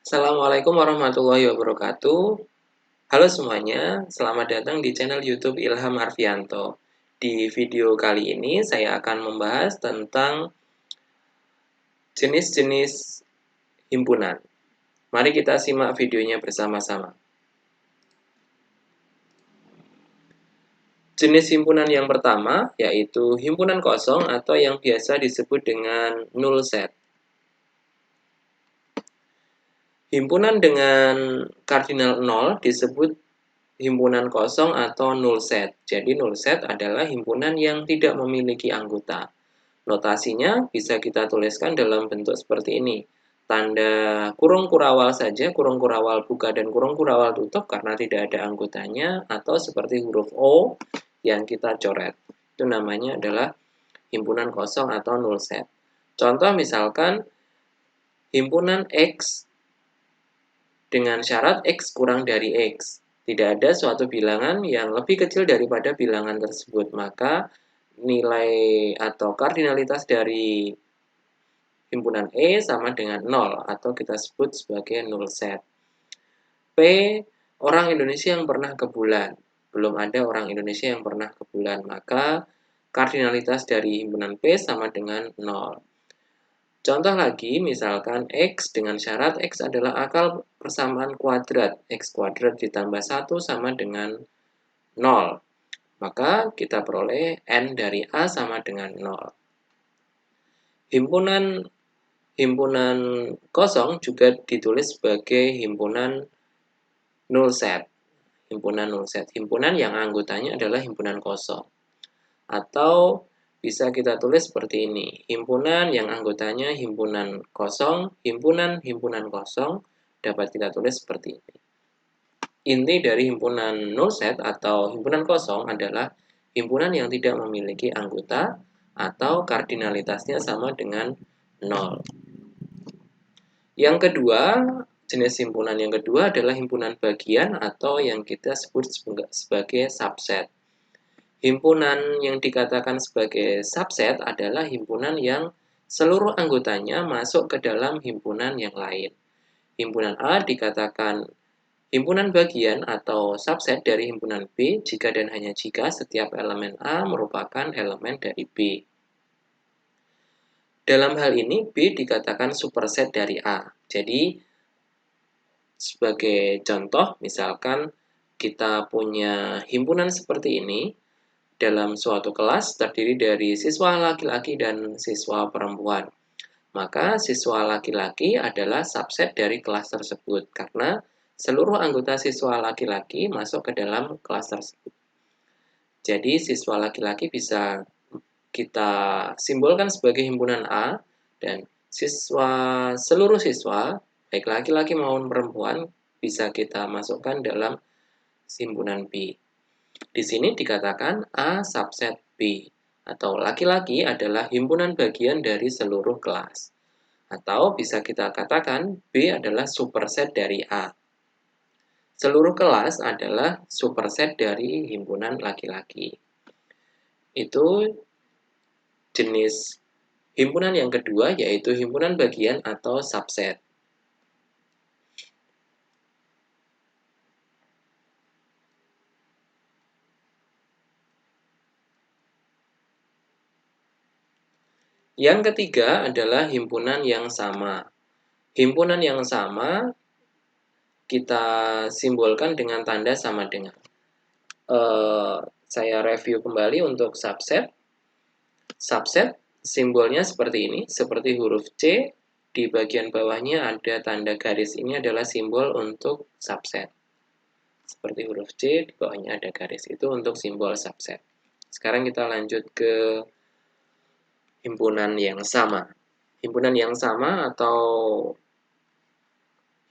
Assalamualaikum warahmatullahi wabarakatuh. Halo semuanya, selamat datang di channel YouTube Ilham Arfianto. Di video kali ini saya akan membahas tentang jenis-jenis himpunan. Mari kita simak videonya bersama-sama. Jenis himpunan yang pertama yaitu himpunan kosong atau yang biasa disebut dengan null set. Himpunan dengan kardinal 0 disebut himpunan kosong atau null set. Jadi null set adalah himpunan yang tidak memiliki anggota. Notasinya bisa kita tuliskan dalam bentuk seperti ini. Tanda kurung kurawal saja, kurung kurawal buka dan kurung kurawal tutup karena tidak ada anggotanya, atau seperti huruf O yang kita coret. Itu namanya adalah himpunan kosong atau null set. Contoh misalkan himpunan X dengan syarat X kurang dari X. Tidak ada suatu bilangan yang lebih kecil daripada bilangan tersebut, maka nilai atau kardinalitas dari himpunan E sama dengan 0 atau kita sebut sebagai null set. P, orang Indonesia yang pernah ke bulan. Belum ada orang Indonesia yang pernah ke bulan, maka kardinalitas dari himpunan P sama dengan 0. Contoh lagi, misalkan X dengan syarat X adalah akal persamaan kuadrat. X kuadrat ditambah 1 sama dengan 0. Maka kita peroleh N dari A sama dengan 0. Himpunan kosong juga ditulis sebagai himpunan null set. Himpunan yang anggotanya adalah himpunan kosong. Atau bisa kita tulis seperti ini. Himpunan yang anggotanya himpunan kosong, himpunan kosong dapat kita tulis seperti ini. Inti dari himpunan null set atau himpunan kosong adalah himpunan yang tidak memiliki anggota atau kardinalitasnya sama dengan 0. Yang kedua, jenis himpunan yang kedua adalah himpunan bagian atau yang kita sebut sebagai subset. Himpunan yang dikatakan sebagai subset adalah himpunan yang seluruh anggotanya masuk ke dalam himpunan yang lain. Himpunan A dikatakan himpunan bagian atau subset dari himpunan B jika dan hanya jika setiap elemen A merupakan elemen dari B. Dalam hal ini, B dikatakan superset dari A. Jadi, sebagai contoh, misalkan kita punya himpunan seperti ini, dalam suatu kelas terdiri dari siswa laki-laki dan siswa perempuan. Maka siswa laki-laki adalah subset dari kelas tersebut, karena seluruh anggota siswa laki-laki masuk ke dalam kelas tersebut. Jadi siswa laki-laki bisa kita simbolkan sebagai himpunan A, dan seluruh siswa, baik laki-laki maupun perempuan, bisa kita masukkan dalam himpunan B. Di sini dikatakan A subset B, atau laki-laki adalah himpunan bagian dari seluruh kelas. Atau bisa kita katakan B adalah superset dari A. Seluruh kelas adalah superset dari himpunan laki-laki. Itu jenis himpunan yang kedua, yaitu himpunan bagian atau subset. Yang ketiga adalah himpunan yang sama. Himpunan yang sama kita simbolkan dengan tanda sama dengan. Saya review kembali untuk subset. Subset simbolnya seperti ini, seperti huruf C. Di bagian bawahnya ada tanda garis. Ini adalah simbol untuk subset. Seperti huruf C, di bawahnya ada garis. Itu untuk simbol subset. Sekarang kita lanjut ke himpunan yang sama. Himpunan yang sama atau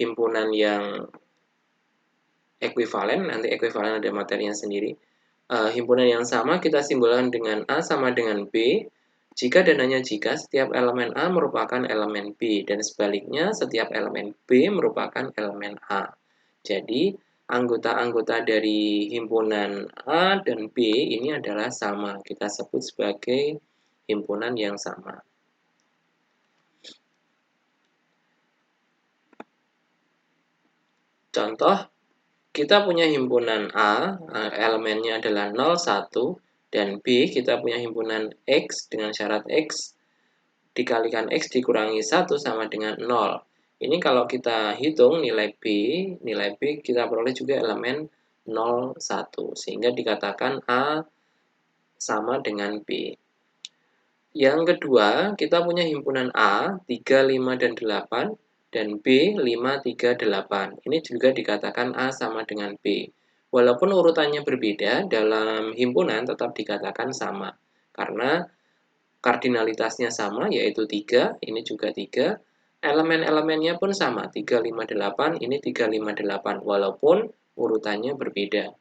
himpunan yang ekuivalen, nanti ekuivalen ada materinya sendiri. Himpunan yang sama kita simbolkan dengan A sama dengan B, jika dan hanya jika setiap elemen A merupakan elemen B, dan sebaliknya setiap elemen B merupakan elemen A. Jadi, anggota-anggota dari himpunan A dan B ini adalah sama. Kita sebut sebagai himpunan yang sama. Contoh, kita punya himpunan A, elemennya adalah 0, 1, dan B, kita punya himpunan X dengan syarat X dikalikan X dikurangi 1 sama dengan 0. Ini kalau kita hitung nilai B kita peroleh juga elemen 0, 1. Sehingga dikatakan A sama dengan B. Yang kedua, kita punya himpunan A, 3, 5, dan 8, dan B, 5, 3, 8. Ini juga dikatakan A sama dengan B. Walaupun urutannya berbeda, dalam himpunan tetap dikatakan sama. Karena kardinalitasnya sama, yaitu 3, ini juga 3. Elemen-elemennya pun sama, 3, 5, 8, ini 3, 5, 8. Walaupun urutannya berbeda.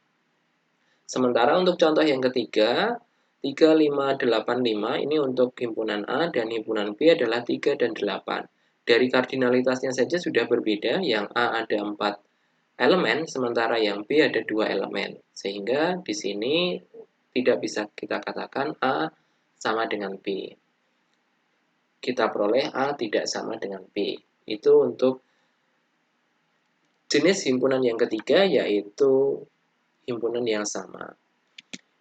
Sementara untuk contoh yang ketiga, 3, 5, 8, 5 ini untuk himpunan A dan himpunan B adalah 3 dan 8. Dari kardinalitasnya saja sudah berbeda, yang A ada 4 elemen, sementara yang B ada 2 elemen. Sehingga di sini tidak bisa kita katakan A sama dengan B. Kita peroleh A tidak sama dengan B. Itu untuk jenis himpunan yang ketiga, yaitu himpunan yang sama.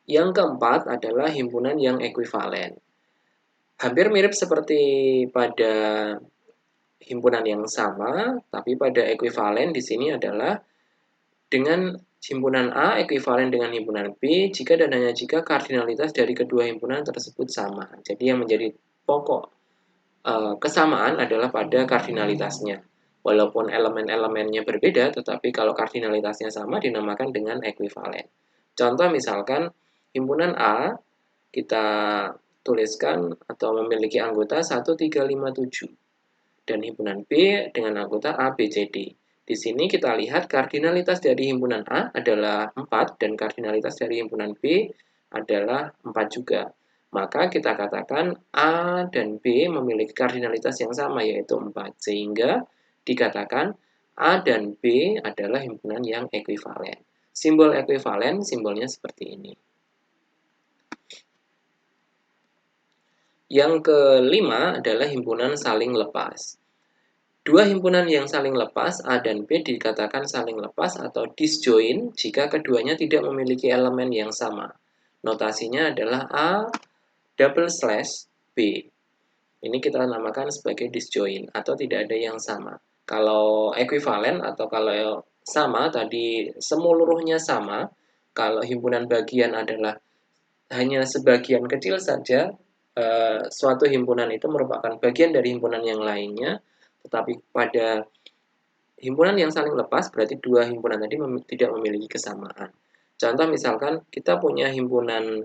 Yang keempat adalah himpunan yang ekuivalen. Hampir mirip seperti pada himpunan yang sama, tapi pada ekuivalen di sini adalah dengan himpunan A ekuivalen dengan himpunan B jika dan hanya jika kardinalitas dari kedua himpunan tersebut sama. Jadi yang menjadi pokok kesamaan adalah pada kardinalitasnya. Walaupun elemen-elemennya berbeda, tetapi kalau kardinalitasnya sama dinamakan dengan ekuivalen. Contoh misalkan himpunan A kita tuliskan atau memiliki anggota 1, 3, 5, 7. Dan himpunan B dengan anggota A, B, C, D. Di sini kita lihat kardinalitas dari himpunan A adalah 4 dan kardinalitas dari himpunan B adalah 4 juga. Maka kita katakan A dan B memiliki kardinalitas yang sama yaitu 4. Sehingga dikatakan A dan B adalah himpunan yang ekuivalen. Simbol ekuivalen simbolnya seperti ini. Yang kelima adalah himpunan saling lepas. Dua himpunan yang saling lepas, A dan B, dikatakan saling lepas atau disjoin jika keduanya tidak memiliki elemen yang sama. Notasinya adalah A double slash B. Ini kita namakan sebagai disjoin atau tidak ada yang sama. Kalau ekuivalen atau kalau sama, tadi seluruhnya sama. Kalau himpunan bagian adalah hanya sebagian kecil saja, suatu himpunan itu merupakan bagian dari himpunan yang lainnya, tetapi pada himpunan yang saling lepas berarti dua himpunan tadi tidak memiliki kesamaan. Contoh misalkan kita punya himpunan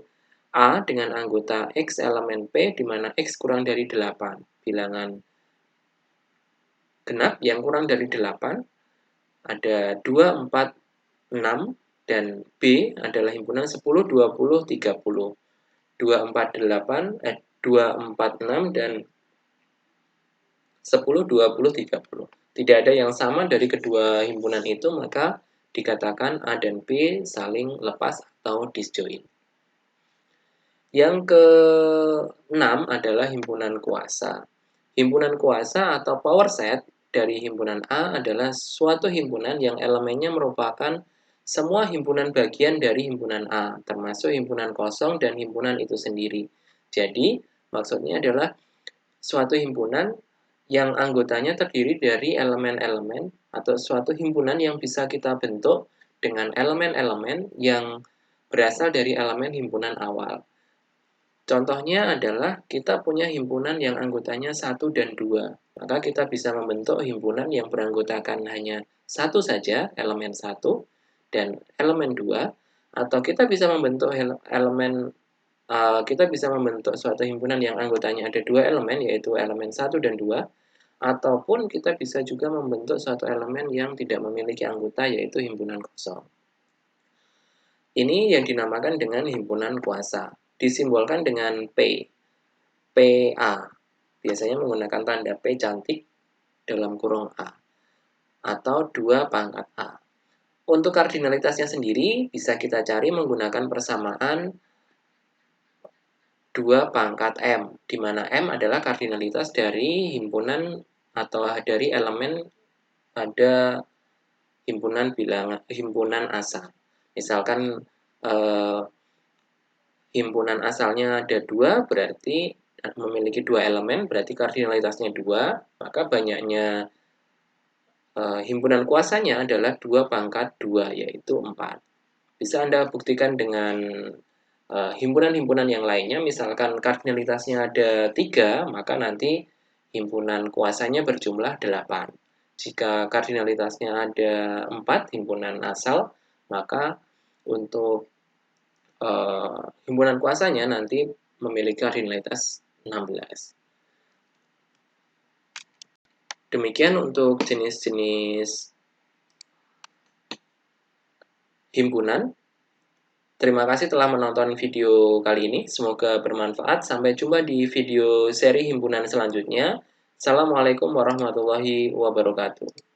A dengan anggota X elemen P di mana X kurang dari 8. Bilangan genap yang kurang dari 8 ada 2, 4, 6 dan B adalah himpunan 10, 20, 30. 2, 4, 8, 2, 4, 6 dan 10, 20, 30. Tidak ada yang sama dari kedua himpunan itu, maka dikatakan A dan B saling lepas atau disjoin. Yang ke-6 adalah himpunan kuasa. Himpunan kuasa atau power set dari himpunan A adalah suatu himpunan yang elemennya merupakan semua himpunan bagian dari himpunan A, termasuk himpunan kosong dan himpunan itu sendiri. Jadi, maksudnya adalah suatu himpunan yang anggotanya terdiri dari elemen-elemen atau suatu himpunan yang bisa kita bentuk dengan elemen-elemen yang berasal dari elemen himpunan awal. Contohnya adalah kita punya himpunan yang anggotanya 1 dan 2. Maka kita bisa membentuk himpunan yang beranggotakan hanya satu saja, elemen 1 dan elemen 2. Atau kita bisa membentuk suatu himpunan yang anggotanya ada dua elemen, yaitu elemen 1 dan 2. Ataupun kita bisa juga membentuk suatu elemen yang tidak memiliki anggota, yaitu himpunan kosong. Ini yang dinamakan dengan himpunan kuasa. Disimbolkan dengan P. PA. Biasanya menggunakan tanda P cantik dalam kurung A. Atau 2 pangkat A. Untuk kardinalitasnya sendiri bisa kita cari menggunakan persamaan 2 pangkat M, di mana M adalah kardinalitas dari himpunan atau dari elemen pada himpunan asal. Misalkan himpunan asalnya ada 2, berarti memiliki 2 elemen, berarti kardinalitasnya 2, maka banyaknya himpunan kuasanya adalah 2 pangkat 2, yaitu 4. Bisa Anda buktikan dengan himpunan-himpunan yang lainnya, misalkan kardinalitasnya ada 3, maka nanti himpunan kuasanya berjumlah 8. Jika kardinalitasnya ada 4, himpunan asal, maka untuk himpunan kuasanya nanti memiliki kardinalitas 16. Demikian untuk jenis-jenis himpunan. Terima kasih telah menonton video kali ini. Semoga bermanfaat. Sampai jumpa di video seri himpunan selanjutnya. Assalamualaikum warahmatullahi wabarakatuh.